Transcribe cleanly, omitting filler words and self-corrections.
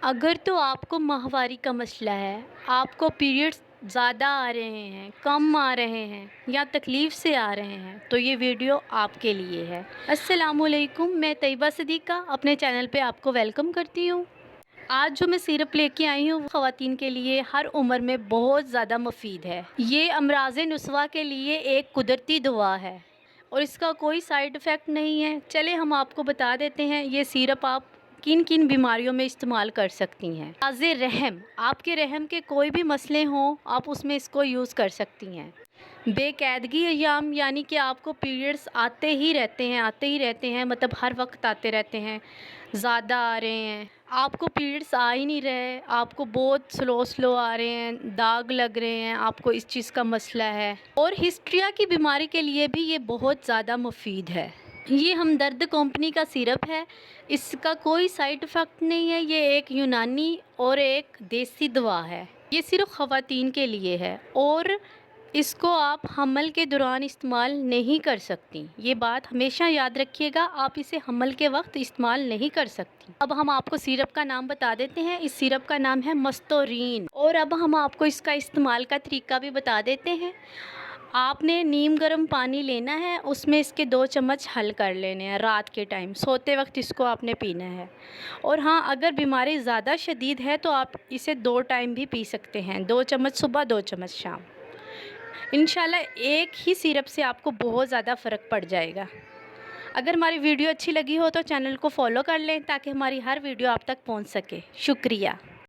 اگر تو آپ کو ماہواری کا مسئلہ ہے، آپ کو پیریڈز زیادہ آ رہے ہیں، کم آ رہے ہیں یا تکلیف سے آ رہے ہیں تو یہ ویڈیو آپ کے لیے ہے۔ السلام علیکم، میں طیبہ صدیقہ اپنے چینل پہ آپ کو ویلکم کرتی ہوں۔ آج جو میں سیرپ لے کے آئی ہوں خواتین کے لیے ہر عمر میں بہت زیادہ مفید ہے۔ یہ امراض نسواں کے لیے ایک قدرتی دوا ہے اور اس کا کوئی سائیڈ ایفیکٹ نہیں ہے۔ چلے ہم آپ کو بتا دیتے ہیں یہ سیرپ آپ کن کن بیماریوں میں استعمال کر سکتی ہیں۔ امراض رحم، آپ کے رحم کے کوئی بھی مسئلے ہوں آپ اس میں اس کو یوز کر سکتی ہیں۔ بے قاعدگی ایام، یعنی کہ آپ کو پیریڈز آتے ہی رہتے ہیں، مطلب ہر وقت آتے رہتے ہیں، زیادہ آ رہے ہیں، آپ کو پیریڈز آ ہی نہیں رہے، آپ کو بہت سلو آ رہے ہیں، داغ لگ رہے ہیں، آپ کو اس چیز کا مسئلہ ہے، اور ہسٹریا کی بیماری کے لیے بھی یہ بہت زیادہ مفید ہے۔ یہ ہمدرد کمپنی کا سیرپ ہے، اس کا کوئی سائیڈ ایفیکٹ نہیں ہے، یہ ایک یونانی اور ایک دیسی دوا ہے۔ یہ صرف خواتین کے لیے ہے اور اس کو آپ حمل کے دوران استعمال نہیں کر سکتی۔ یہ بات ہمیشہ یاد رکھیے گا، آپ اسے حمل کے وقت استعمال نہیں کر سکتی۔ اب ہم آپ کو سیرپ کا نام بتا دیتے ہیں۔ اس سیرپ کا نام ہے مستورین، اور اب ہم آپ کو اس کا استعمال کا طریقہ بھی بتا دیتے ہیں۔ آپ نے نیم گرم پانی لینا ہے، اس میں اس کے 2 چمچ حل کر لینے ہیں رات کے ٹائم، سوتے وقت اس کو آپ نے پینا ہے۔ اور ہاں، اگر بیماری زیادہ شدید ہے تو آپ اسے 2 ٹائم بھی پی سکتے ہیں، 2 چمچ صبح 2 چمچ شام۔ انشاءاللہ ایک ہی سیرپ سے آپ کو بہت زیادہ فرق پڑ جائے گا۔ اگر ہماری ویڈیو اچھی لگی ہو تو چینل کو فالو کر لیں تاکہ ہماری ہر ویڈیو آپ تک پہنچ سکے۔ شکریہ۔